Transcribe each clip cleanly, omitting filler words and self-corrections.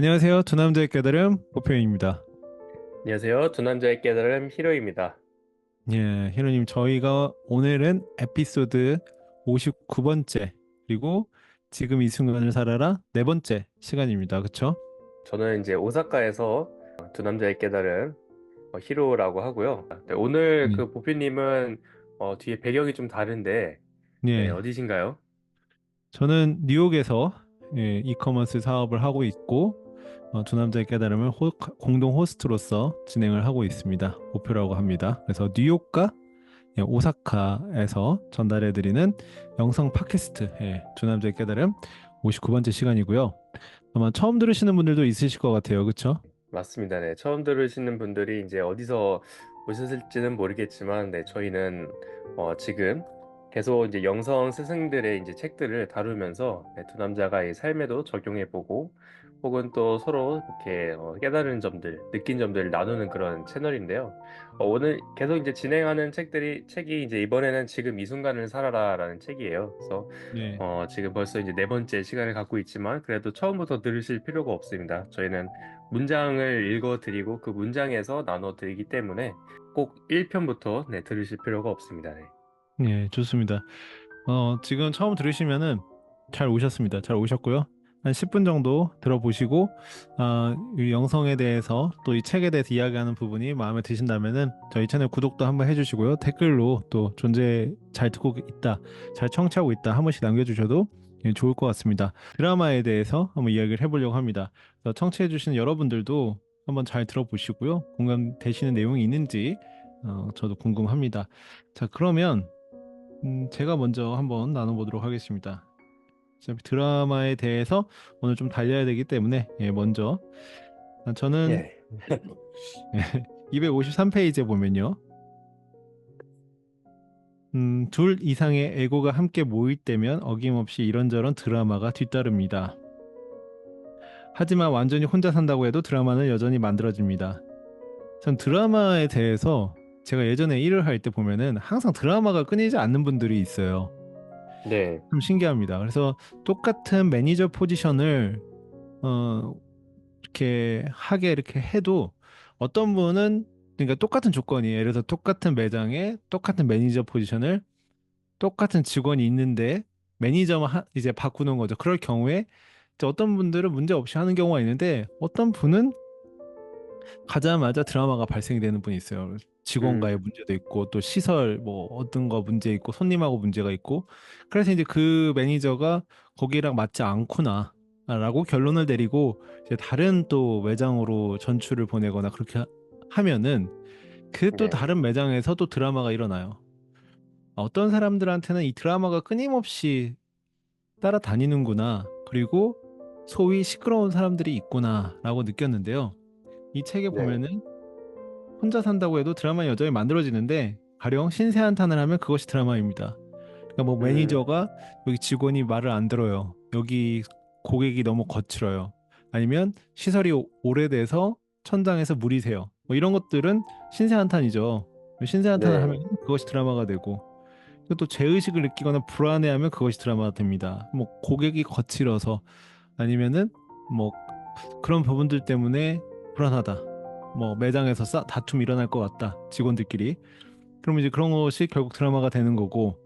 안녕하세요. 두 남자의 깨달음 보표입니다. 안녕하세요. 두 남자의 깨달음 히로입니다. 예, 히로님, 저희가 오늘은 에피소드 59번째, 그리고 지금 이 순간을 살아라 네 번째 시간입니다. 그쵸? 저는 이제 오사카에서 두 남자의 깨달음 히로라고 하고요. 네, 오늘 네. 그 보피님은 뒤에 배경이 좀 다른데 네, 예, 어디신가요? 저는 뉴욕에서 이커머스 사업을 하고 있고, 두 남자의 깨달음을 공동 호스트로서 진행을 하고 있습니다. 보표라고 합니다. 그래서 뉴욕과 오사카에서 전달해드리는 영상 팟캐스트 두 남자의 깨달음 59번째 시간이고요. 아마 처음 들으시는 분들도 있으실 것 같아요. 그쵸? 맞습니다. 네, 처음 들으시는 분들이 이제 어디서 오셨을지는 모르겠지만, 네, 저희는 지금 계속 이제 영성 스승들의 이제 책들을 다루면서 네, 두 남자가 이 삶에도 적용해보고, 혹은 또 서로 이렇게 깨달은 점들, 느낀 점들을 나누는 그런 채널인데요. 오늘 계속 이제 진행하는 책이 이제 이번에는 지금 이 순간을 살아라라는 책이에요. 그래서 네. 지금 벌써 이제 네 번째 시간을 갖고 있지만, 그래도 처음부터 들으실 필요가 없습니다. 저희는 문장을 읽어드리고 그 문장에서 나눠드리기 때문에 꼭 1편부터 네, 들으실 필요가 없습니다. 네. 네, 좋습니다. 지금 처음 들으시면은 잘 오셨습니다. 잘 오셨고요. 한 10분 정도 들어보시고, 이 영성에 대해서 또 이 책에 대해서 이야기하는 부분이 마음에 드신다면은 저희 채널 구독도 한번 해주시고요. 댓글로 또 존재 잘 듣고 있다, 잘 청취하고 있다 한 번씩 남겨주셔도 좋을 것 같습니다. 드라마에 대해서 한번 이야기를 해보려고 합니다. 그래서 청취해주시는 여러분들도 한번 잘 들어보시고요. 공감되시는 내용이 있는지 저도 궁금합니다. 자, 그러면 제가 먼저 한번 나눠보도록 하겠습니다. 어차피 드라마에 대해서 오늘 좀 달려야 되기 때문에 먼저 저는 예. 253페이지에 보면요. 둘 이상의 에고가 함께 모일 때면 어김없이 이런저런 드라마가 뒤따릅니다. 하지만 완전히 혼자 산다고 해도 드라마는 여전히 만들어집니다. 전 드라마에 대해서 제가 예전에 일을 할 때 보면은 항상 드라마가 끊이지 않는 분들이 있어요. 네. 좀 신기합니다. 그래서 똑같은 매니저 포지션을 어, 이렇게 하게 이렇게 해도 어떤 분은 그러니까 똑같은 조건이에요. 예를 들어서 똑같은 매장에 똑같은 매니저 포지션을 똑같은 직원이 있는데 매니저만 이제 바꾸는 거죠. 그럴 경우에 이제 어떤 분들은 문제 없이 하는 경우가 있는데 어떤 분은 가자마자 드라마가 발생이 되는 분이 있어요. 직원과의 음, 문제도 있고 또 시설 뭐 어떤 거 문제 있고 손님하고 문제가 있고 그래서 이제 그 매니저가 거기랑 맞지 않구나 라고 결론을 내리고 이제 다른 또 매장으로 전출을 보내거나 그렇게 하면은 그 또 네. 다른 매장에서 또 드라마가 일어나요. 어떤 사람들한테는 이 드라마가 끊임없이 따라다니는구나. 그리고 소위 시끄러운 사람들이 있구나라고 느꼈는데요. 이 책에 네. 보면은 혼자 산다고 해도 드라마는 여전히 만들어지는데 가령 신세한탄을 하면 그것이 드라마입니다. 그러니까 뭐 음, 매니저가 여기 직원이 말을 안 들어요. 여기 고객이 너무 거칠어요. 아니면 시설이 오래돼서 천장에서 물이 새요. 뭐 이런 것들은 신세한탄이죠. 신세한탄을 네. 하면 그것이 드라마가 되고 그리고 또 죄의식을 느끼거나 불안해하면 그것이 드라마가 됩니다. 뭐 고객이 거칠어서 아니면은 뭐 그런 부분들 때문에 불안하다. 뭐 매장에서 다툼이 일어날 것 같다. 직원들끼리. 그러면 이제 그런 것이 결국 드라마가 되는 거고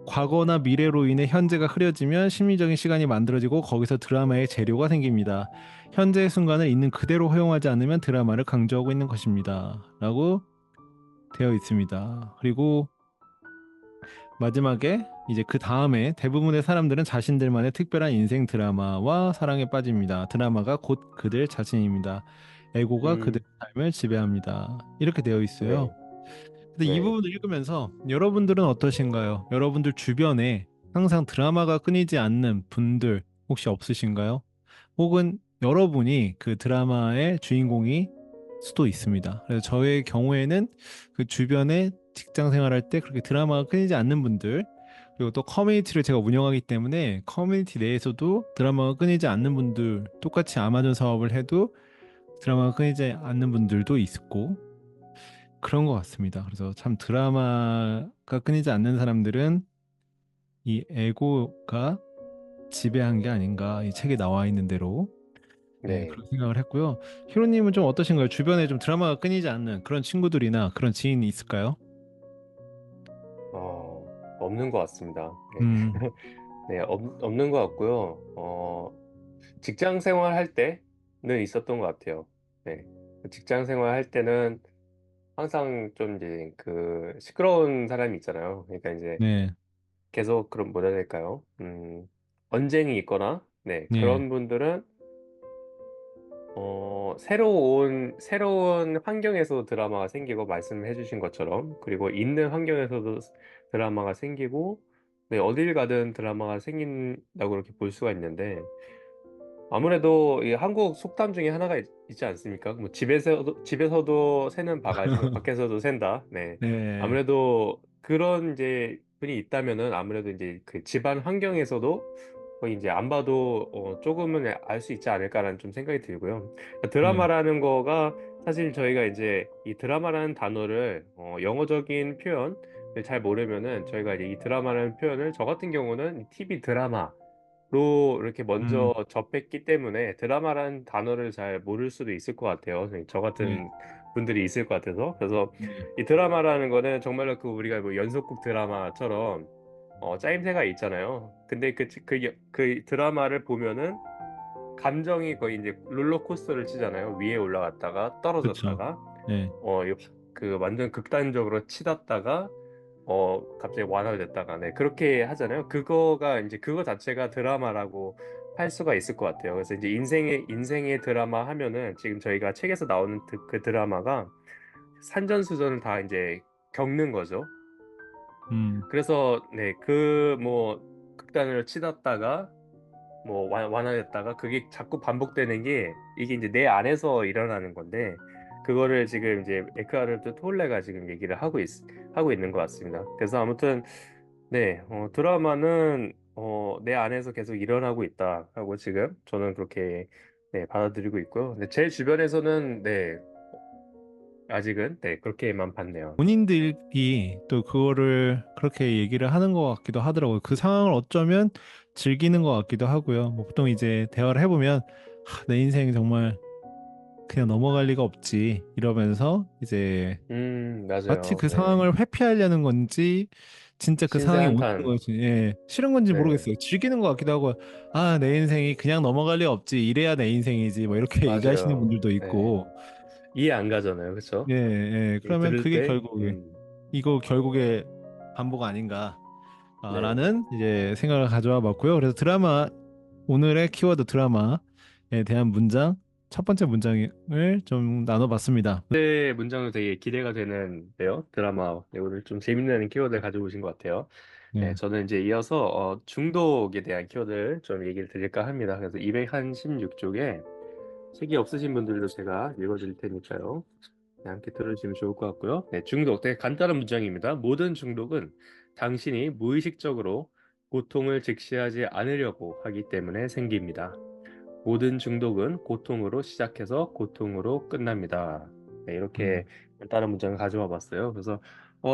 과거나 미래로 인해 현재가 흐려지면 심리적인 시간이 만들어지고 거기서 드라마의 재료가 생깁니다. 현재의 순간을 있는 그대로 허용하지 않으면 드라마를 강조하고 있는 것입니다. 라고 되어 있습니다. 그리고 마지막에 이제 그 다음에 대부분의 사람들은 자신들만의 특별한 인생 드라마와 사랑에 빠집니다. 드라마가 곧 그들 자신입니다. 에고가 그들의 음, 삶을 지배합니다. 이렇게 되어 있어요. 네. 근데 이 네. 부분을 읽으면서 여러분들은 어떠신가요? 여러분들 주변에 항상 드라마가 끊이지 않는 분들 혹시 없으신가요? 혹은 여러분이 그 드라마의 주인공이 수도 있습니다. 그래서 저의 경우에는 그 주변에 직장 생활할 때 그렇게 드라마가 끊이지 않는 분들 그리고 또 커뮤니티를 제가 운영하기 때문에 커뮤니티 내에서도 드라마가 끊이지 않는 분들 똑같이 아마존 사업을 해도 드라마가 끊이지 않는 분들도 있고 그런 것 같습니다. 그래서 참 드라마가 끊이지 않는 사람들은 이 에고가 지배한 게 아닌가 이 책에 나와 있는 대로 네, 네. 그런 생각을 했고요. 히로님은 좀 어떠신가요? 주변에 좀 드라마가 끊이지 않는 그런 친구들이나 그런 지인이 있을까요? 없는 것 같습니다. 네. 음, 네, 없는 것 같고요. 직장 생활 할 때는 있었던 것 같아요. 네. 직장 생활 할 때는 항상 좀 이제 그 시끄러운 사람이 있잖아요. 그러니까 이제 네, 계속 그런 뭐라 해야 될까요? 언쟁이 있거나, 네, 네, 그런 분들은 새로운 환경에서 드라마가 생기고 말씀해 주신 것처럼, 그리고 있는 환경에서도 드라마가 생기고, 네, 어딜 가든 드라마가 생긴다고 그렇게 볼 수가 있는데, 아무래도 이 한국 속담 중에 하나가 지 않습니까? 뭐 집에서도 새는 바가지, 뭐 밖에서도 샌다. 네. 네, 아무래도 그런 이제 분이 있다면은 아무래도 이제 그 집안 환경에서도 거의 이제 안 봐도 조금은 알 수 있지 않을까라는 좀 생각이 들고요. 네, 드라마라는 거가 사실 저희가 이제 이 드라마라는 단어를 영어적인 표현을 잘 모르면은 저희가 이제 이 드라마라는 표현을 저 같은 경우는 TV 드라마 로 이렇게 음, 먼저 접했기 때문에 드라마라는 단어를 잘 모를 수도 있을 것 같아요. 저 네, 같은 분들이 있을 것 같아서. 그래서 네, 이 드라마라는 거는 정말로 그 우리가 뭐 연속극 드라마처럼 짜임새가 있잖아요. 근데 그 드라마를 보면은 감정이 거의 이제 롤러코스터를 치잖아요. 위에 올라갔다가 그쵸. 떨어졌다가 네, 그 완전 극단적으로 치닫다가 갑자기 완화됐다가, 네, 그렇게 하잖아요. 그거가 이제 그거 자체가 드라마라고 할 수가 있을 것 같아요. 그래서 이제 인생의 드라마 하면은 지금 저희가 책에서 나오는 그 드라마가 산전수전을 다 이제 겪는 거죠. 음, 그래서, 네, 그 뭐 극단을 치닫다가 뭐 완화됐다가 그게 자꾸 반복되는 게 이게 이제 내 안에서 일어나는 건데 그거를 지금 이제 에크하르트 톨레가 지금 얘기를 하고 있는 것 같습니다. 그래서 아무튼 네, 드라마는 내 안에서 계속 일어나고 있다 하고 지금 저는 그렇게 네, 받아들이고 있고요. 근데 제 주변에서는 네, 아직은 네, 그렇게만 봤네요. 본인들이 또 그거를 그렇게 얘기를 하는 것 같기도 하더라고요. 그 상황을 어쩌면 즐기는 것 같기도 하고요. 뭐 보통 이제 대화를 해보면 내 인생 정말 그냥 넘어갈 리가 없지 이러면서 이제 마치 맞아요. 그 네. 상황을 회피하려는 건지 진짜 그 신세 상황이 오는 한탄. 건지 싫은 건지 네. 모르겠어요. 즐기는 것 같기도 하고 내 인생이 그냥 넘어갈 리 없지 이래야 내 인생이지 뭐 이렇게 얘기하시는 맞아요. 분들도 네. 있고 이해 안 가잖아요. 예, 그렇죠? 예. 그러면 들을 그게 때 결국에 이거 결국에 반복 아닌가 네. 라는 이제 생각을 가져와 봤고요. 그래서 드라마 오늘의 키워드 드라마에 대한 문장 첫 번째 문장을 좀 나눠봤습니다. 네, 문장도 되게 기대가 되는데요. 드라마. 네, 오늘 좀 재밌는 키워드를 가지고 오신 것 같아요. 네, 네, 저는 이제 이어서 중독에 대한 키워드를 좀 얘기를 드릴까 합니다. 그래서 216쪽에 책이 없으신 분들도 제가 읽어드릴 테니까요. 네, 함께 들어주시면 좋을 것 같고요. 네, 중독. 되게 간단한 문장입니다. 모든 중독은 당신이 무의식적으로 고통을 직시하지 않으려고 하기 때문에 생깁니다. 모든 중독은 고통으로 시작해서 고통으로 끝납니다. 네, 이렇게 음, 다른 문장을 가져와 봤어요. 그래서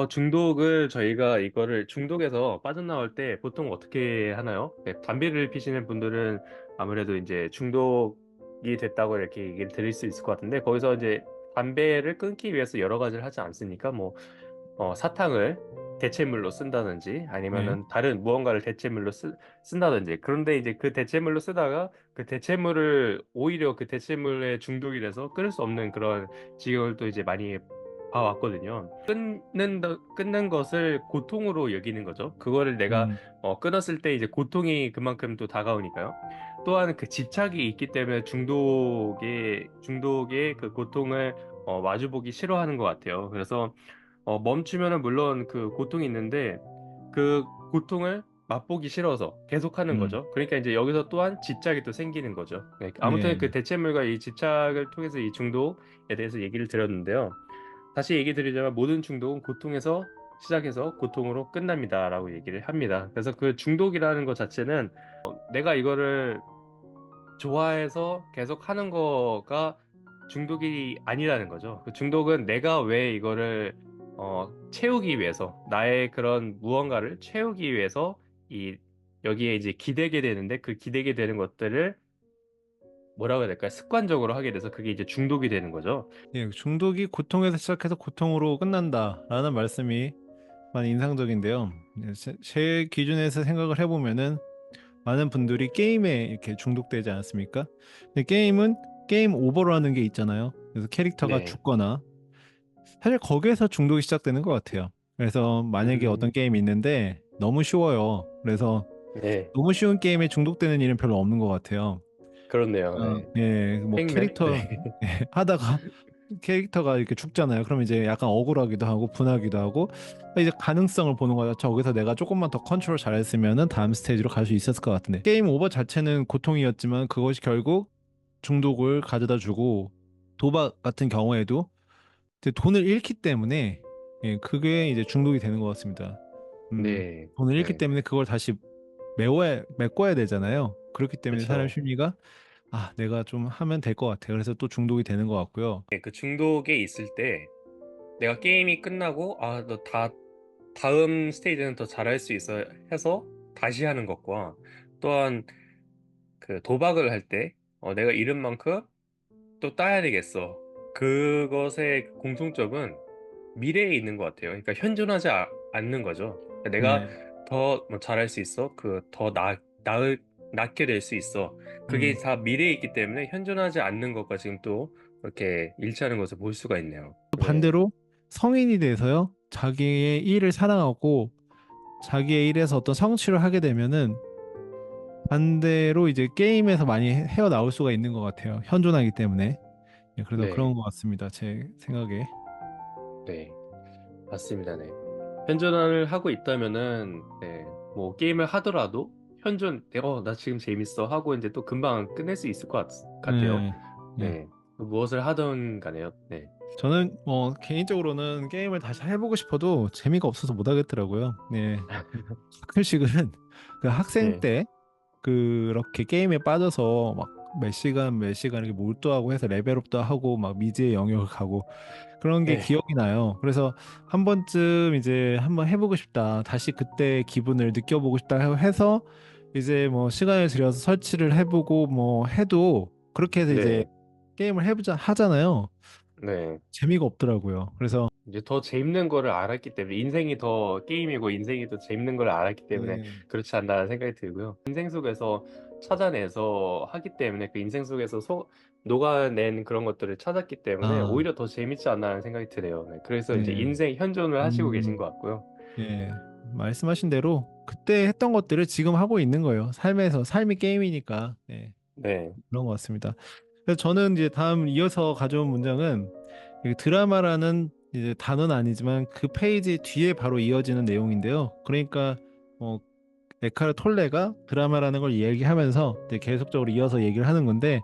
중독을 저희가 이거를 중독에서 빠져나올 때 보통 어떻게 하나요? 네, 담배를 피시는 분들은 아무래도 이제 중독이 됐다고 이렇게 얘기를 드릴 수 있을 것 같은데 거기서 이제 담배를 끊기 위해서 여러 가지를 하지 않습니까? 뭐 사탕을 대체물로 쓴다든지 네, 아니면은 다른 무언가를 쓴다든지 그런데 이제 그 대체물로 쓰다가 그 대체물을 오히려 그 대체물에 중독이 돼서 끊을 수 없는 그런 지경을 또 이제 많이 봐왔거든요. 끊는 것을 고통으로 여기는 거죠. 그거를 내가 음, 끊었을 때 이제 고통이 그만큼 또 다가오니까요. 또한 그 집착이 있기 때문에 중독의 그 고통을 마주보기 싫어하는 것 같아요. 그래서 멈추면은 물론 그 고통이 있는데 그 고통을 맛보기 싫어서 계속하는 음, 거죠. 그러니까 이제 여기서 또한 집착이 또 생기는 거죠. 네, 아무튼 네, 그 대체물과 이 집착을 통해서 이 중독에 대해서 얘기를 드렸는데요. 다시 얘기 드리자면 모든 중독은 고통에서 시작해서 고통으로 끝납니다라고 얘기를 합니다. 그래서 그 중독이라는 것 자체는 내가 이거를 좋아해서 계속 하는 거가 중독이 아니라는 거죠. 그 중독은 내가 왜 이거를 채우기 위해서 나의 그런 무언가를 채우기 위해서 이 여기에 이제 기대게 되는데 그 기대게 되는 것들을 뭐라고 해야 될까요? 습관적으로 하게 돼서 그게 이제 중독이 되는 거죠. 예, 중독이 고통에서 시작해서 고통으로 끝난다라는 말씀이 많이 인상적인데요. 예, 제 기준에서 생각을 해보면은 많은 분들이 게임에 이렇게 중독되지 않았습니까? 근데 게임은 게임 오버라는 게 있잖아요. 그래서 캐릭터가 네. 죽거나 사실 거기에서 중독이 시작되는 것 같아요. 그래서 만약에 어떤 음, 게임이 있는데 너무 쉬워요. 그래서 네. 너무 쉬운 게임에 중독되는 일은 별로 없는 것 같아요. 그렇네요. 네. 예, 뭐 행맨? 네. 캐릭터 하다가 캐릭터가 이렇게 죽잖아요. 그럼 이제 약간 억울하기도 하고 분하기도 하고 이제 가능성을 보는 거죠. 저기서 내가 조금만 더 컨트롤 잘했으면은 다음 스테이지로 갈 수 있었을 것 같은데 게임 오버 자체는 고통이었지만 그것이 결국 중독을 가져다 주고 도박 같은 경우에도 이제 돈을 잃기 때문에 예, 그게 이제 중독이 되는 것 같습니다. 네. 돈을 잃기 네. 때문에 그걸 다시 메꿔야 되잖아요. 그렇기 때문에 사람 그렇죠. 심리가 내가 좀 하면 될 것 같아. 그래서 또 중독이 되는 것 같고요. 네, 그 중독에 있을 때 내가 게임이 끝나고 너 다음 스테이지는 더 잘할 수 있어 해서 다시 하는 것과 또한 그 도박을 할 때 내가 잃은 만큼 또 따야 되겠어. 그것의 공통점은 미래에 있는 것 같아요. 그러니까 현존하지 않는 거죠. 그러니까 내가 네. 더뭐 잘할 수 있어. 낫게 될 수 있어. 그게 음, 다 미래에 있기 때문에 현존하지 않는 것과 지금 또 이렇게 일치하는 것을 볼 수가 있네요. 또 네. 반대로 성인이 돼서요. 자기의 일을 사랑하고 자기의 일에서 어떤 성취를 하게 되면은 반대로 이제 게임에서 많이 헤어나올 수가 있는 것 같아요. 현존하기 때문에. 예, 그래서 그런 네. 것 같습니다. 제 생각에. 네. 맞습니다. 네. 현존을 하고 있다면은 네. 뭐 게임을 하더라도 나 지금 재밌어 하고 이제 또 금방 끝낼 수 있을 것 같아요. 네. 예. 네. 무엇을 하든 간에요. 네. 저는 개인적으로는 게임을 다시 해보고 싶어도 재미가 없어서 못 하겠더라고요. 네. 가끔씩은 그 학생 네. 때 그렇게 게임에 빠져서 막 몇 시간 이렇게 몰두하고 해서 레벨업도 하고 막 미지의 영역을 가고 그런 게 네. 기억이 나요. 그래서 한 번쯤 이제 한번 해보고 싶다. 다시 그때 기분을 느껴보고 싶다 해서 이제 뭐 시간을 들여서 설치를 해보고 뭐 해도 그렇게 해서 이제 네. 게임을 해보자 하잖아요. 네. 재미가 없더라고요. 그래서 이제 더 재밌는 거를 알았기 때문에 인생이 더 게임이고 인생이 더 재밌는 걸 알았기 때문에 네. 그렇지 않나라는 생각이 들고요. 인생 속에서 찾아내서 하기 때문에 그 인생 속에서 녹아낸 그런 것들을 찾았기 때문에 아, 오히려 더 재밌지 않나라는 생각이 드네요. 네, 그래서 이제 네. 인생 현존을 하시고 계신 음, 것 같고요. 예. 말씀하신 대로 그때 했던 것들을 지금 하고 있는 거예요. 삶이 게임이니까. 네. 네. 그런 것 같습니다. 그래서 저는 이제 다음 이어서 가져온 문장은 이 드라마라는 이제 단어는 아니지만 그 페이지 뒤에 바로 이어지는 내용인데요. 그러니까 어, 에카르 톨레가 드라마라는 걸 얘기하면서 이제 계속적으로 이어서 얘기를 하는 건데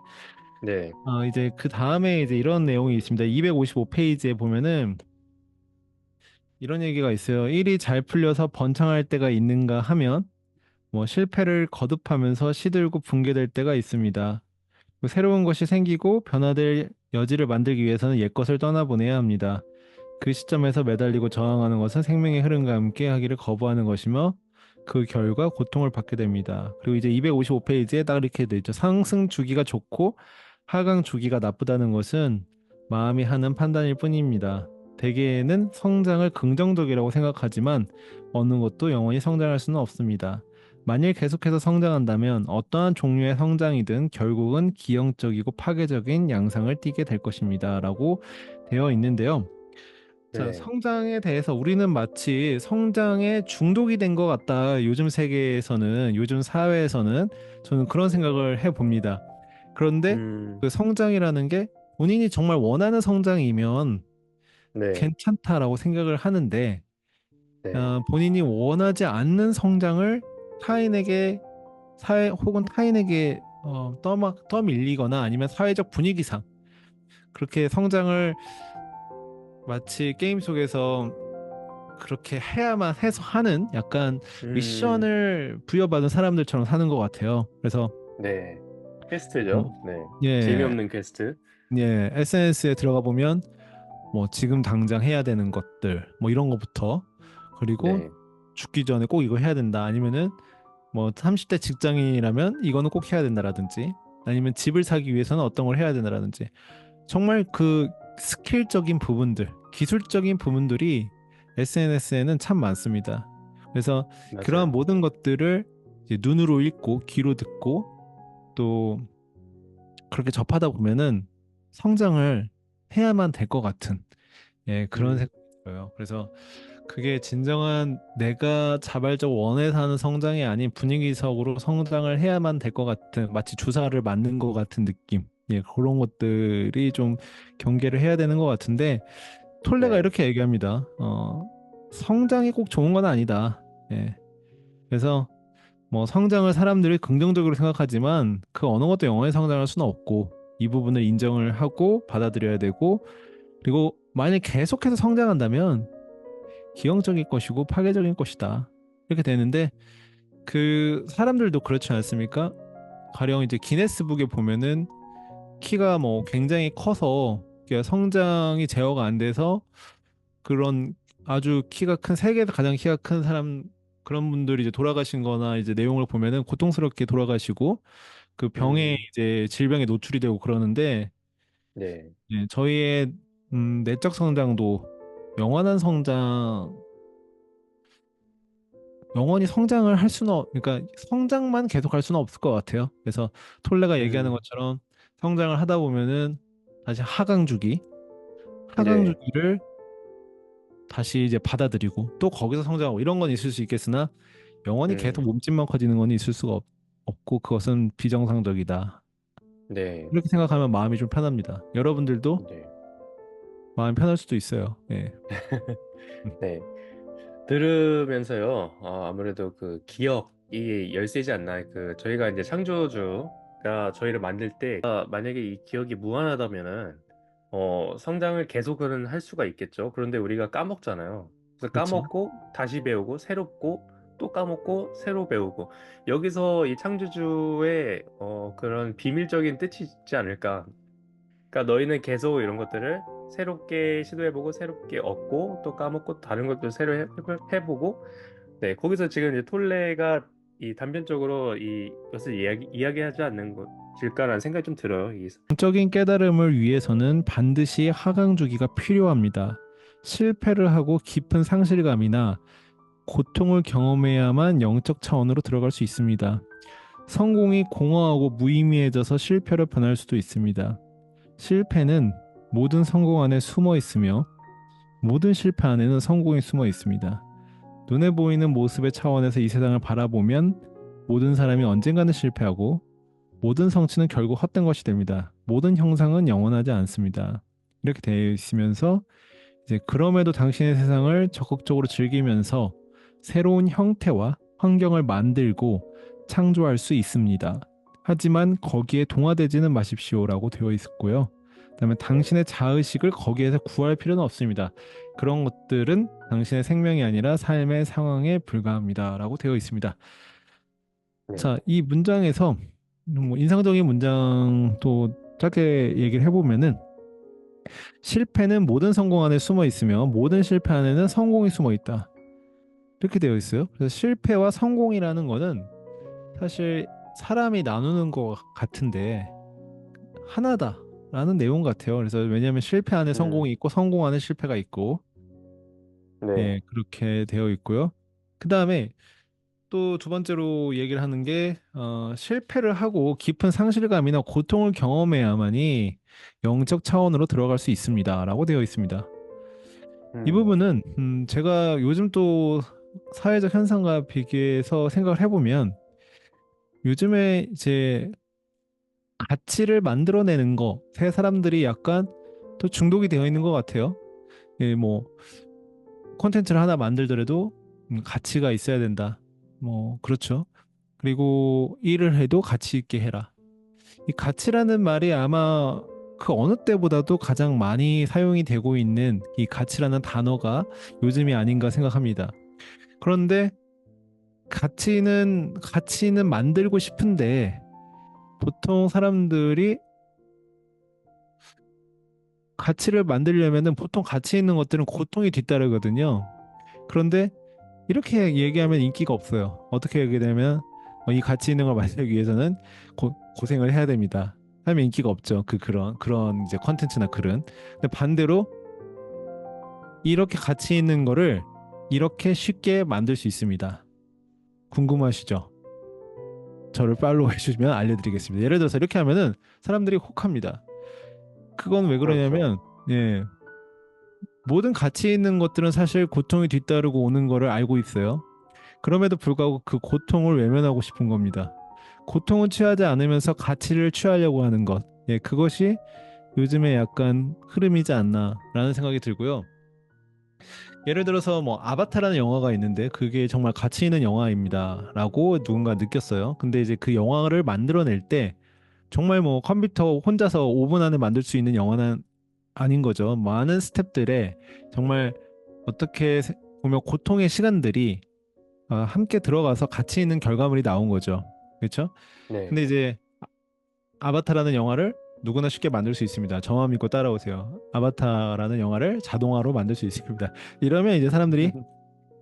네. 이제 그 다음에 이제 이런 내용이 있습니다. 255페이지에 보면은 이런 얘기가 있어요. 일이 잘 풀려서 번창할 때가 있는가 하면 뭐 실패를 거듭하면서 시들고 붕괴될 때가 있습니다. 새로운 것이 생기고 변화될 여지를 만들기 위해서는 옛 것을 떠나보내야 합니다. 그 시점에서 매달리고 저항하는 것은 생명의 흐름과 함께 하기를 거부하는 것이며 그 결과 고통을 받게 됩니다. 그리고 이제 255페이지에 딱 이렇게 돼 있죠. 상승 주기가 좋고 하강 주기가 나쁘다는 것은 마음이 하는 판단일 뿐입니다. 대개는 성장을 긍정적이라고 생각하지만 어느 것도 영원히 성장할 수는 없습니다. 만일 계속해서 성장한다면 어떠한 종류의 성장이든 결국은 기형적이고 파괴적인 양상을 띠게 될 것입니다. 라고 되어 있는데요. 자, 네. 성장에 대해서 우리는 마치 성장에 중독이 된 것 같다. 요즘 세계에서는, 요즘 사회에서는 저는 그런 생각을 해봅니다. 그런데 음. 그 성장이라는 게 본인이 정말 원하는 성장이면 네. 괜찮다라고 생각을 하는데, 네. 본인이 원하지 않는 성장을 타인에게 혹은 타인에게 떠밀리거나 아니면 사회적 분위기상 그렇게 성장을 마치 게임 속에서 그렇게 해야만 해서 하는 약간 음. 미션을 부여받은 사람들처럼 사는 것 같아요. 그래서 네. 뭐, 퀘스트죠. 네. 예, 재미없는 퀘스트. 예, SNS에 들어가 보면 뭐 지금 당장 해야 되는 것들 뭐 이런 거부터 그리고 네. 죽기 전에 꼭 이거 해야 된다 아니면은 뭐 30대 직장인이라면 이거는 꼭 해야 된다라든지 아니면 집을 사기 위해서는 어떤 걸 해야 되나라든지 정말 그 스킬적인 부분들, 기술적인 부분들이 SNS에는 참 많습니다. 그래서 그러한 맞아요. 모든 것들을 이제 눈으로 읽고 귀로 듣고 또 그렇게 접하다 보면은 성장을 해야만 될 것 같은 그런 음, 생각이 들어요. 그래서 그게 진정한 내가 자발적으로 원해서 하는 성장이 아닌 분위기적으로 성장을 해야만 될 것 같은 마치 주사를 맞는 것 같은 느낌. 그런 것들이 좀 경계를 해야 되는 것 같은데 톨레가 네. 이렇게 얘기합니다. 성장이 꼭 좋은 건 아니다. 예. 그래서 뭐 성장을 사람들이 긍정적으로 생각하지만 그 어느 것도 영원히 성장할 수는 없고 이 부분을 인정을 하고 받아들여야 되고 그리고 만약 계속해서 성장한다면 기형적인 것이고 파괴적인 것이다. 이렇게 되는데 그 사람들도 그렇지 않습니까? 가령 이제 기네스북에 보면은 키가 뭐 굉장히 커서 이게 성장이 제어가 안 돼서 그런 아주 키가 큰 세계에서 가장 키가 큰 사람 그런 분들이 이제 돌아가신 거나 이제 내용을 보면은 고통스럽게 돌아가시고 그 병에 음, 이제 질병에 노출이 되고 그러는데 네. 저희의 내적 성장도 영원한 성장 영원히 성장을 할 수는 그러니까 성장만 계속 할 수는 없을 것 같아요. 그래서 톨레가 얘기하는 음, 것처럼 성장을 하다 보면은 다시 하강 네. 주기를 다시 이제 받아들이고 또 거기서 성장하고 이런 건 있을 수 있겠으나 영원히 계속 음, 몸집만 커지는 건 있을 수가 없고 그것은 비정상적이다. 네. 이렇게 생각하면 마음이 좀 편합니다. 여러분들도 네. 마음이 편할 수도 있어요. 예. 네. 들으면서요, 아무래도 그 기억이 열쇠지 않나. 그, 저희가 이제 창조주가 저희를 만들 때, 만약에 이 기억이 무한하다면은, 성장을 계속은 할 수가 있겠죠. 그런데 우리가 까먹잖아요. 그래서 그렇죠. 까먹고, 다시 배우고, 새롭고, 또 까먹고, 새로 배우고. 여기서 이 창조주의, 그런 비밀적인 뜻이 있지 않을까. 그러니까 너희는 계속 이런 것들을 새롭게 시도해보고 새롭게 얻고 또 까먹고 다른 것도 새로 해보고 네 거기서 지금 이제 톨레가 이 단편적으로 이것을 이야기하지 않는 것일까라는 생각이 좀 들어요. 영적인 깨달음을 위해서는 반드시 하강 주기가 필요합니다. 실패를 하고 깊은 상실감이나 고통을 경험해야만 영적 차원으로 들어갈 수 있습니다. 성공이 공허하고 무의미해져서 실패로 변할 수도 있습니다. 실패는 모든 성공 안에 숨어 있으며 모든 실패 안에는 성공이 숨어 있습니다. 눈에 보이는 모습의 차원에서 이 세상을 바라보면 모든 사람이 언젠가는 실패하고 모든 성취는 결국 헛된 것이 됩니다. 모든 형상은 영원하지 않습니다. 이렇게 되어 있으면서 이제 그럼에도 당신의 세상을 적극적으로 즐기면서 새로운 형태와 환경을 만들고 창조할 수 있습니다. 하지만 거기에 동화되지는 마십시오라고 되어 있고요. 그다음에 네, 당신의 자의식을 거기에서 구할 필요는 없습니다. 그런 것들은 당신의 생명이 아니라 삶의 상황에 불과합니다라고 되어 있습니다. 네, 자, 이 문장에서 뭐 인상적인 문장도 짧게 얘기를 해보면은 실패는 모든 성공 안에 숨어 있으며 모든 실패 안에는 성공이 숨어 있다. 이렇게 되어 있어요. 그래서 실패와 성공이라는 거는 사실 사람이 나누는 것 같은데 하나다라는 내용 같아요. 그래서 왜냐하면 실패 안에 음, 성공이 있고 성공 안에 실패가 있고 네, 그렇게 되어 있고요. 그 다음에 또 두 번째로 얘기를 하는 게 실패를 하고 깊은 상실감이나 고통을 경험해야만이 영적 차원으로 들어갈 수 있습니다라고 되어 있습니다. 이 음, 부분은 제가 요즘 또 사회적 현상과 비교해서 생각을 해보면 요즘에 이제 가치를 만들어내는 거, 새 사람들이 약간 또 중독이 되어 있는 것 같아요. 예, 뭐 콘텐츠를 하나 만들더라도 가치가 있어야 된다. 뭐 그렇죠. 그리고 일을 해도 가치 있게 해라. 이 가치라는 말이 아마 그 어느 때보다도 가장 많이 사용이 되고 있는 이 가치라는 단어가 요즘이 아닌가 생각합니다. 그런데 가치는 만들고 싶은데 보통 사람들이 가치를 만들려면은 보통 가치 있는 것들은 고통이 뒤따르거든요. 그런데 이렇게 얘기하면 인기가 없어요. 어떻게 얘기되면 이 가치 있는 걸 만들기 위해서는 고생을 해야 됩니다. 하면 인기가 없죠. 그런 이제 컨텐츠나 글은. 근데 반대로 이렇게 가치 있는 거를 이렇게 쉽게 만들 수 있습니다. 궁금하시죠? 저를 팔로우 해주시면 알려드리겠습니다. 예를 들어서 이렇게 하면은 사람들이 혹합니다. 그건 왜 그렇죠. 그러냐면, 예, 모든 가치 있는 것들은 사실 고통이 뒤따르고 오는 거를 알고 있어요. 그럼에도 불구하고 그 고통을 외면하고 싶은 겁니다. 고통은 취하지 않으면서 가치를 취하려고 하는 것. 예, 그것이 요즘에 약간 흐름이지 않나라는 생각이 들고요. 예를 들어서 뭐 아바타라는 영화가 있는데 그게 정말 가치 있는 영화입니다라고 누군가 느꼈어요. 근데 이제 그 영화를 만들어낼 때 정말 뭐 컴퓨터 혼자서 5분 안에 만들 수 있는 영화는 아닌 거죠. 많은 스텝들에 정말 어떻게 보면 고통의 시간들이 함께 들어가서 가치 있는 결과물이 나온 거죠. 그렇죠? 네. 근데 이제 아바타라는 영화를 누구나 쉽게 만들 수 있습니다. 저만 믿고 따라오세요. 아바타라는 영화를 자동화로 만들 수 있습니다. 이러면 이제 사람들이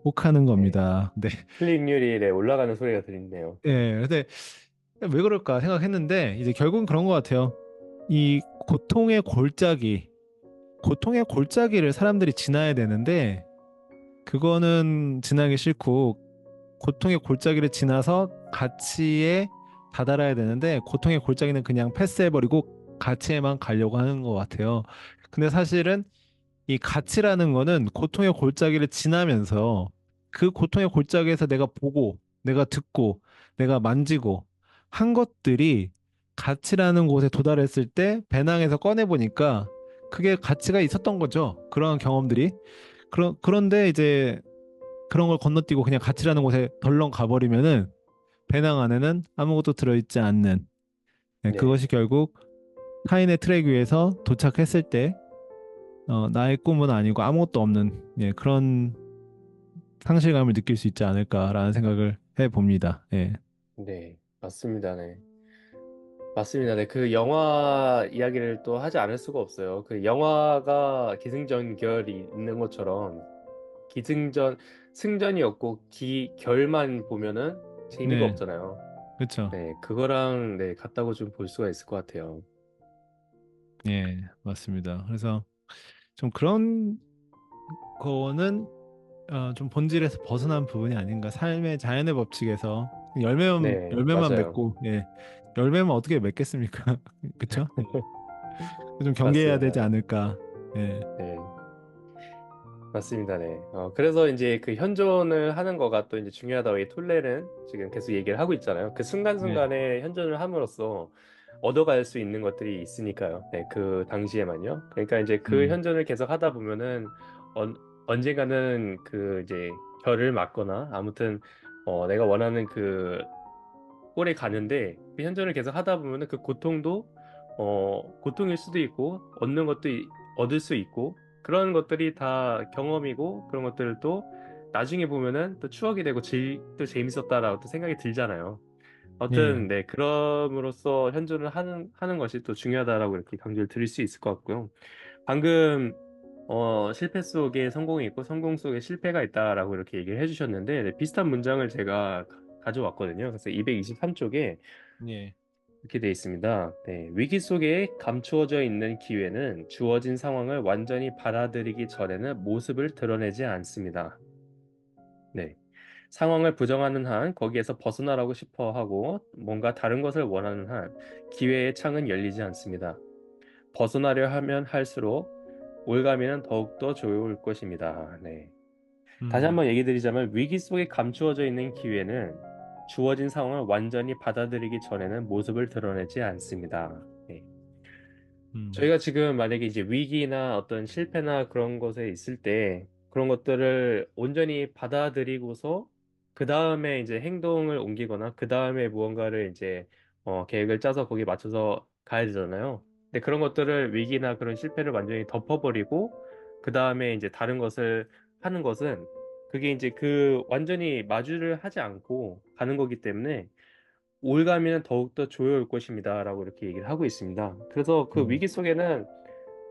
혹하는 네. 겁니다. 네. 클릭률이 네, 올라가는 소리가 들리네요. 예, 근데 왜 그럴까 생각했는데 이제 결국은 그런 것 같아요. 이 고통의 골짜기를 사람들이 지나야 되는데 그거는 지나기 싫고 고통의 골짜기를 지나서 가치에 다다라야 되는데 고통의 골짜기는 그냥 패스해버리고 가치에만 가려고 하는 것 같아요. 근데 사실은 이 가치라는 거는 고통의 골짜기를 지나면서 그 고통의 골짜기에서 내가 보고, 내가 듣고, 내가 만지고 한 것들이 가치라는 곳에 도달했을 때 배낭에서 꺼내보니까 그게 가치가 있었던 거죠. 그런 경험들이. 그런데 이제 그런 걸 건너뛰고 그냥 가치라는 곳에 덜렁 가버리면은 배낭 안에는 아무것도 들어있지 않는 네, 네. 그것이 결국 타인의 트랙 위에서 도착했을 때 나의 꿈은 아니고 아무것도 없는 예, 그런 상실감을 느낄 수 있지 않을까라는 생각을 해봅니다. 예. 네. 맞습니다. 네. 맞습니다. 네. 그 영화 이야기를 또 하지 않을 수가 없어요. 그 영화가 기승전결이 있는 것처럼 기승전, 승전이 없고 결만 보면은 재미가 네, 없잖아요. 그렇죠. 네. 그거랑 네, 같다고 좀 볼 수가 있을 것 같아요. 예, 맞습니다. 그래서 좀 그런 거는 좀 본질에서 벗어난 부분이 아닌가. 삶의 자연의 법칙에서 네. 열매만 맞아요. 맺고, 예, 열매만 어떻게 맺겠습니까? 그렇죠? 좀 경계해야 되지 맞습니다. 않을까. 예, 네. 맞습니다. 네. 그래서 이제 그 현존을 하는 거가 또 이제 중요하다고 이 톨레는 지금 계속 얘기를 하고 있잖아요. 그 네, 순간순간에 현존을 함으로써 얻어갈 수 있는 것들이 있으니까요. 네, 그 당시에만요. 그러니까 이제 그 음, 현존을 계속 하다 보면은 언젠가는 그 이제 결을 맞거나 아무튼 내가 원하는 그 꼴에 가는데 그 현존을 계속 하다 보면은 그 고통도 고통일 수도 있고 얻는 것도 얻을 수 있고 그런 것들이 다 경험이고 그런 것들도 나중에 보면은 또 추억이 되고 또 재밌었다라고 또 생각이 들잖아요. 예, 아무튼 네 그럼으로써 현존을 하는 것이 또 중요하다라고 이렇게 강조를 드릴 수 있을 것 같고요. 방금 실패 속에 성공이 있고 성공 속에 실패가 있다라고 이렇게 얘기를 해주셨는데 네, 비슷한 문장을 제가 가져왔거든요. 그래서 223쪽에 예, 이렇게 돼 있습니다. 네, 위기 속에 감추어져 있는 기회는 주어진 상황을 완전히 받아들이기 전에는 모습을 드러내지 않습니다. 네. 상황을 부정하는 한, 거기에서 벗어나라고 싶어 하고, 뭔가 다른 것을 원하는 한, 기회의 창은 열리지 않습니다. 벗어나려 하면 할수록 올가미는 더욱더 조여올 것입니다. 네. 다시 음, 한번 얘기 드리자면, 위기 속에 감추어져 있는 기회는 주어진 상황을 완전히 받아들이기 전에는 모습을 드러내지 않습니다. 네. 음, 저희가 지금 만약에 이제 위기나 어떤 실패나 그런 것에 있을 때 그런 것들을 온전히 받아들이고서 그 다음에 이제 행동을 옮기거나 그 다음에 무언가를 이제 계획을 짜서 거기에 맞춰서 가야 되잖아요. 근데 그런 것들을 위기나 그런 실패를 완전히 덮어버리고 그 다음에 이제 다른 것을 하는 것은 그게 이제 그 완전히 마주를 하지 않고 가는 거기 때문에 올가미는 더욱더 조여올 것입니다라고 이렇게 얘기를 하고 있습니다. 그래서 그 음, 위기 속에는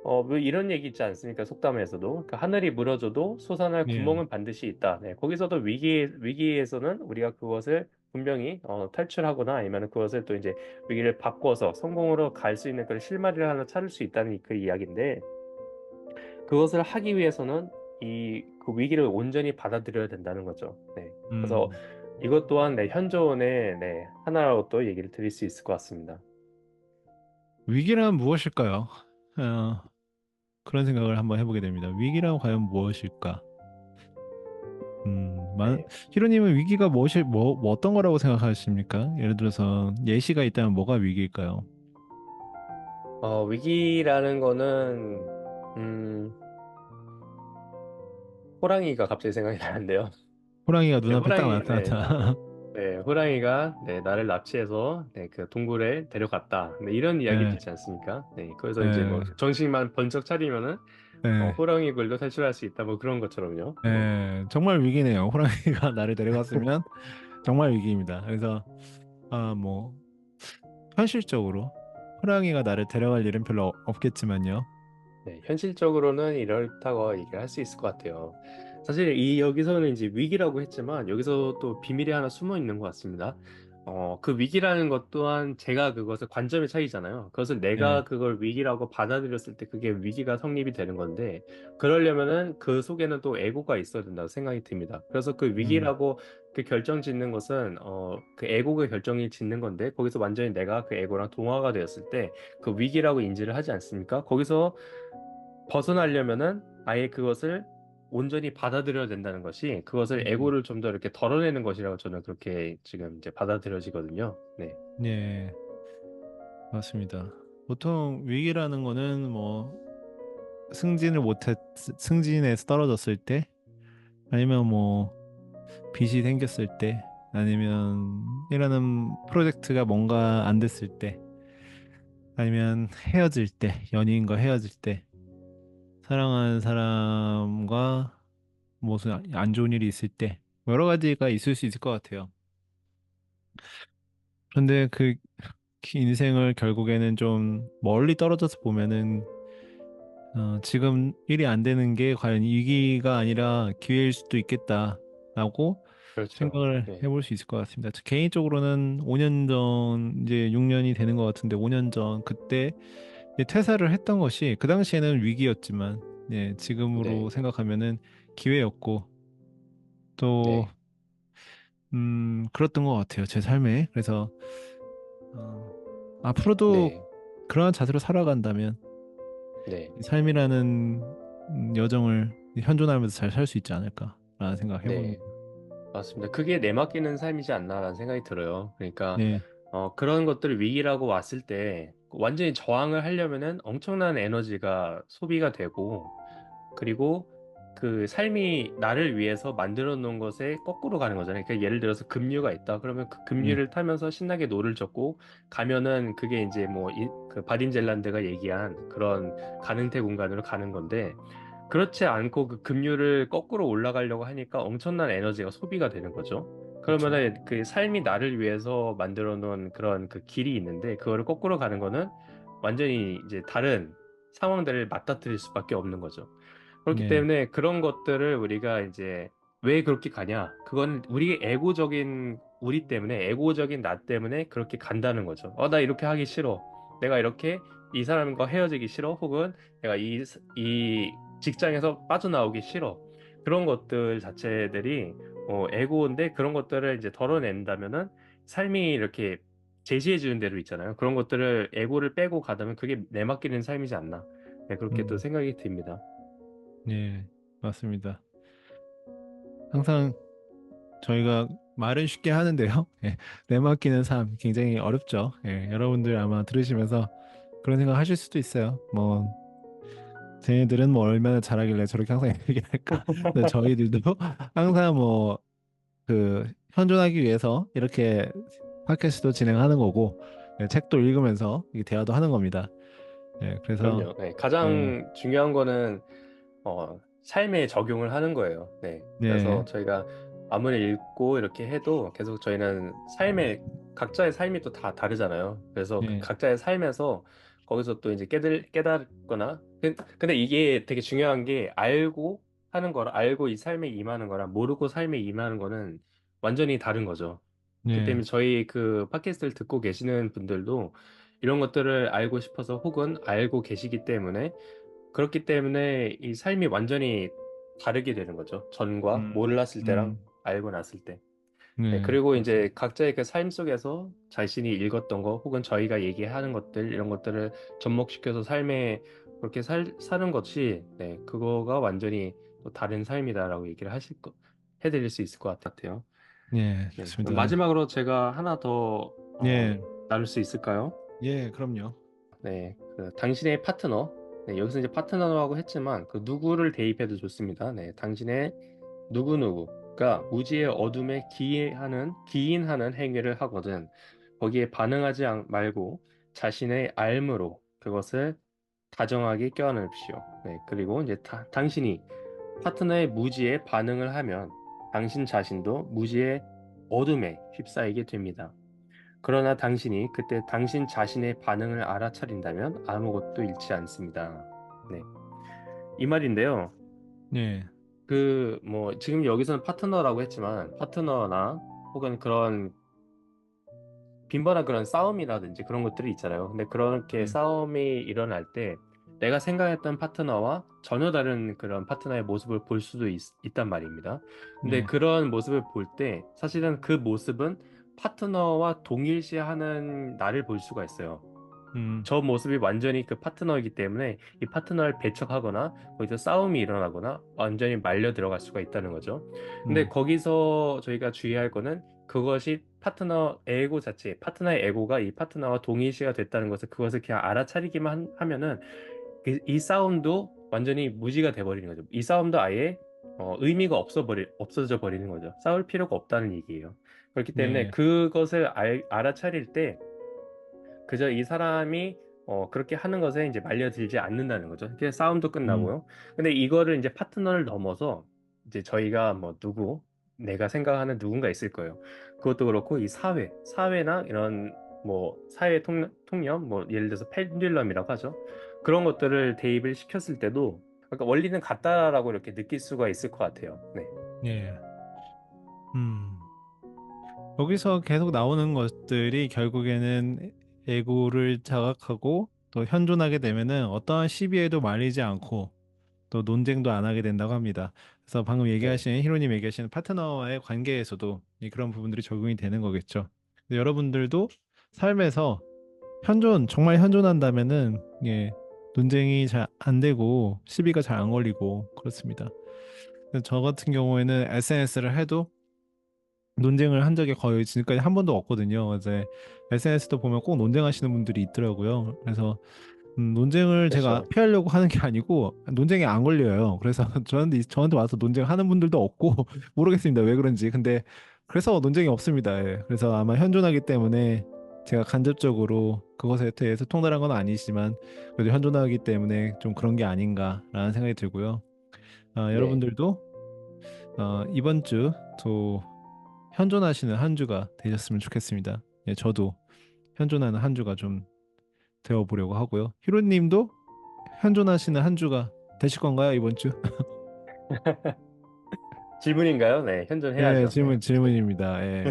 뭐 이런 얘기 있지 않습니까? 속담에서도 그 하늘이 무너져도 솟아날 예, 구멍은 반드시 있다. 네, 거기서도 위기에서는 우리가 그것을 분명히 탈출하거나 아니면 그것을 또 이제 위기를 바꿔서 성공으로 갈 수 있는 그런 실마리를 하나 찾을 수 있다는 그 이야기인데 그것을 하기 위해서는 이 그 위기를 온전히 받아들여야 된다는 거죠. 네. 그래서 음, 이것 또한 네, 현조원의 네, 하나라고 또 얘기를 드릴 수 있을 것 같습니다. 위기란 무엇일까요? 어, 그런 생각을 한번 해보게 됩니다. 위기란 과연 무엇일까? 네. 히로님은 위기가 뭐 어떤 거라고 생각하십니까? 예를 들어서 예시가 있다면 뭐가 위기일까요? 위기라는 거는 음, 호랑이가 갑자기 생각이 나는데요. 호랑이가 네, 눈앞에 딱 나타났다. 네, 호랑이가 네, 나를 납치해서 네, 그 동굴에 데려갔다. 네, 이런 이야기도 네, 있지 않습니까? 네, 그래서 이제 뭐 네, 정신만 번쩍 차리면은 네, 호랑이 굴도 탈출할 수 있다. 뭐 그런 것처럼요. 네, 정말 위기네요. 호랑이가 나를 데려갔으면 정말 위기입니다. 그래서 뭐 현실적으로 호랑이가 나를 데려갈 일은 별로 없겠지만요. 네, 현실적으로는 이렇다고 얘기를 할 수 있을 것 같아요. 사실 이 여기서는 이제 위기라고 했지만 여기서 또 비밀이 하나 숨어 있는 것 같습니다. 그 위기라는 것 또한 제가 그것을 관점의 차이잖아요. 그것을 네, 내가 그걸 위기라고 받아들였을 때 그게 위기가 성립이 되는 건데 그러려면은 그 속에는 또 에고가 있어야 된다고 생각이 듭니다. 그래서 그 음, 위기라고 그 결정 짓는 것은 그 에고가 결정이 짓는 건데 거기서 완전히 내가 그 에고랑 동화가 되었을 때 그 위기라고 인지를 하지 않습니까? 거기서 벗어나려면은 아예 그것을 온전히 받아들여야 된다는 것이 그것을 음, 에고를 좀 더 이렇게 덜어내는 것이라고 저는 그렇게 지금 이제 받아들여지거든요. 네. 네, 맞습니다. 보통 위기라는 거는 뭐 승진에서 떨어졌을 때, 아니면 뭐 빚이 생겼을 때, 아니면 일하는 프로젝트가 뭔가 안 됐을 때, 아니면 헤어질 때, 연인과 헤어질 때, 사랑하는 사람과 무슨 안 좋은 일이 있을 때, 여러 가지가 있을 수 있을 것 같아요. 그런데 그 인생을 결국에는 좀 멀리 떨어져서 보면은 지금 일이 안 되는 게 과연 위기가 아니라 기회일 수도 있겠다라고 그렇죠. 생각을 네. 해볼 수 있을 것 같습니다. 저 개인적으로는 5년 전, 이제 6년이 되는 것 같은데 5년 전 그때 이제 퇴사를 했던 것이 그 당시에는 위기였지만 지금으로 네. 생각하면은 기회였고 또 네. 그랬던 것 같아요. 제 삶에. 그래서 어, 앞으로도 네. 그러한 자세로 살아간다면 네. 이 삶이라는 여정을 현존하면서 잘 살 수 있지 않을까라는 생각 해봅니다. 네. 맞습니다. 그게 내맡기는 삶이지 않나라는 생각이 들어요. 그러니까 네, 그런 것들을 위기라고 왔을 때 완전히 저항을 하려면은 엄청난 에너지가 소비가 되고 그리고 그 삶이 나를 위해서 만들어 놓은 것에 거꾸로 가는 거잖아요. 그러니까 예를 들어서 급류가 있다. 그러면 그 네, 급류를 타면서 신나게 노를 젓고 가면은 그게 이제 뭐 그 바딘젤란드가 얘기한 그런 가능태 공간으로 가는 건데 그렇지 않고 그 급류를 거꾸로 올라가려고 하니까 엄청난 에너지가 소비가 되는 거죠. 그렇죠. 그러면은 그 삶이 나를 위해서 만들어 놓은 그런 그 길이 있는데 그거를 거꾸로 가는 거는 완전히 이제 다른 상황들을 맞닥뜨릴 수밖에 없는 거죠. 그렇기 네, 때문에 그런 것들을 우리가 이제 왜 그렇게 가냐? 그건 우리 에고적인 우리 때문에 에고적인 나 때문에 그렇게 간다는 거죠. 나 이렇게 하기 싫어. 내가 이렇게 이 사람과 헤어지기 싫어. 혹은 내가 이 직장에서 빠져나오기 싫어. 그런 것들 자체들이 에고인데 그런 것들을 이제 덜어낸다면은 삶이 이렇게 제시해 주는 대로 있잖아요. 그런 것들을 에고를 빼고 가다면 그게 내맡기는 삶이지 않나. 네, 그렇게 또 음, 생각이 듭니다. 네, 맞습니다. 항상 저희가 말은 쉽게 하는데요. 내맡기는 삶 굉장히 어렵죠. 여러분들 아마 들으시면서 그런 생각 하실 수도 있어요. 뭐 쟤네들은 뭐 얼마나 잘하길래 저렇게 항상 얘기할까? 근데 저희들도 항상 뭐 그 현존하기 위해서 이렇게 팟캐스트도 진행하는 거고 책도 읽으면서 이 대화도 하는 겁니다. 그래서 그럼요. 네, 네, 가장 중요한 거는 삶에 적용을 하는 거예요. 네, 그래서 네, 저희가 아무리 읽고 이렇게 해도 계속 저희는 삶에 각자의 삶이 또 다 다르잖아요. 그래서 그 네, 각자의 삶에서 거기서 또 이제 깨닫거나 근데 이게 되게 중요한 게 알고 하는 거랑 알고 이 삶에 임하는 거랑 모르고 삶에 임하는 거는 완전히 다른 거죠. 그렇기 예, 때문에 저희 그 팟캐스트를 듣고 계시는 분들도 이런 것들을 알고 싶어서 혹은 알고 계시기 때문에 그렇기 때문에 이 삶이 완전히 다르게 되는 거죠. 전과 음, 몰랐을 때랑 음, 알고 났을 때. 네, 네, 그리고 이제 맞습니다. 각자의 그 삶 속에서 자신이 읽었던 거 혹은 저희가 얘기하는 것들 이런 것들을 접목시켜서 삶에 그렇게 사는 것이 네, 그거가 완전히 또 다른 삶이다라고 얘기를 해드릴 수 있을 것 같아요. 예, 네, 그럼 좋습니다. 마지막으로 제가 하나 더 예, 나눌 수 있을까요? 예, 그럼요. 네, 그 당신의 파트너. 네, 여기서 이제 파트너라고 했지만 그 누구를 대입해도 좋습니다. 네, 당신의 누구누구가 무지의 어둠에 기인하는 행위를 하거든 거기에 반응하지 말고 자신의 알므로 그것을 다정하게 껴안으십시오. 네, 그리고 이제 당신이 파트너의 무지에 반응을 하면 당신 자신도 무지의 어둠에 휩싸이게 됩니다. 그러나 당신이 그때 당신 자신의 반응을 알아차린다면 아무것도 잃지 않습니다. 네. 이 말인데요. 예, 그, 뭐, 지금 여기서는 파트너라고 했지만, 파트너나 혹은 그런 빈번한 그런 싸움이라든지 그런 것들이 있잖아요. 근데 그렇게 예, 싸움이 일어날 때 내가 생각했던 파트너와 전혀 다른 그런 파트너의 모습을 볼 수도 있단 말입니다. 근데 예, 그런 모습을 볼 때 사실은 그 모습은 파트너와 동일시하는 나를 볼 수가 있어요. 음, 저 모습이 완전히 그 파트너이기 때문에 이 파트너를 배척하거나 거기서 싸움이 일어나거나 완전히 말려 들어갈 수가 있다는 거죠. 근데 음, 거기서 저희가 주의할 거는 그것이 파트너 에고 자체, 파트너의 에고가 이 파트너와 동일시가 됐다는 것을 그것을 그냥 알아차리기만 하면은 이 싸움도 완전히 무지가 돼버리는 거죠. 이 싸움도 아예 의미가 없어져 버리는 거죠. 싸울 필요가 없다는 얘기예요. 그렇기 때문에 예, 그것을 알아차릴 때 그저 이 사람이 그렇게 하는 것에 이제 말려들지 않는다는 거죠. 그냥 싸움도 음, 끝나고요. 근데 이거를 이제 파트너를 넘어서 이제 저희가 뭐 내가 생각하는 누군가 있을 거예요. 그것도 그렇고 이 사회나 이런 뭐 사회 통념, 뭐 예를 들어서 펜듈럼이라고 하죠. 그런 것들을 대입을 시켰을 때도 그러니까 원리는 같다라고 이렇게 느낄 수가 있을 것 같아요. 네. 예, 음. 여기서 계속 나오는 것들이 결국에는 에고를 자각하고 또 현존하게 되면은 어떠한 시비에도 말리지 않고 또 논쟁도 안 하게 된다고 합니다. 그래서 방금 네. 얘기하신 히로님 얘기하신 파트너와의 관계에서도 그런 부분들이 적용이 되는 거겠죠. 근데 여러분들도 삶에서 정말 현존한다면은 논쟁이 잘 안 되고 시비가 잘 안 걸리고 그렇습니다. 그래서 저 같은 경우에는 SNS를 해도 논쟁을 한 적이 거의 지금까지 한 번도 없거든요. 이제 SNS도 보면 꼭 논쟁하시는 분들이 있더라고요. 그래서 논쟁을 제가 그렇죠. 피하려고 하는 게 아니고 논쟁에 안 걸려요. 그래서 저한테 와서 논쟁하는 분들도 없고 모르겠습니다. 왜 그런지. 근데 그래서 논쟁이 없습니다. 예. 그래서 아마 현존하기 때문에 제가 간접적으로 그것에 대해서 통달한 건 아니지만 그래도 현존하기 때문에 좀 그런 게 아닌가라는 생각이 들고요. 네. 여러분들도 이번 주또 현존하시는 한 주가 되셨으면 좋겠습니다. 예, 저도 현존하는 한 주가 좀 되어 보려고 하고요. 히로님도 현존하시는 한 주가 되실 건가요, 이번 주? 질문인가요? 네, 예, 현존해야죠. 네. 질문입니다. 예,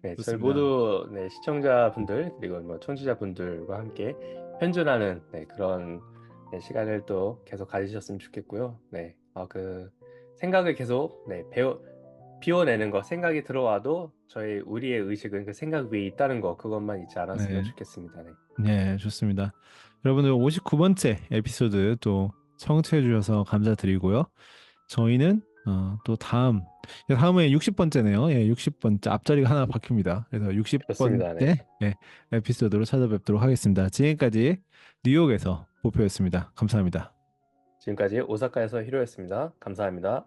네, 저희 좋습니다. 모두 네, 시청자분들 그리고 뭐 청취자분들과 함께 현존하는 네, 그런 네, 시간을 또 계속 가지셨으면 좋겠고요. 네, 그 생각을 계속 비워내는 거, 생각이 들어와도 우리의 의식은 그 생각 위에 있다는 거, 그것만 잊지 않았으면 네, 좋겠습니다. 네, 네, 좋습니다. 여러분들 59번째 에피소드 또 청취해 주셔서 감사드리고요. 저희는 또 다음에 60번째네요. 예, 60번째 앞자리가 하나 바뀝니다. 그래서 좋습니다. 네, 60번째 에피소드로 찾아뵙도록 하겠습니다. 지금까지 뉴욕에서 보표였습니다. 감사합니다. 지금까지 오사카에서 히로였습니다. 감사합니다.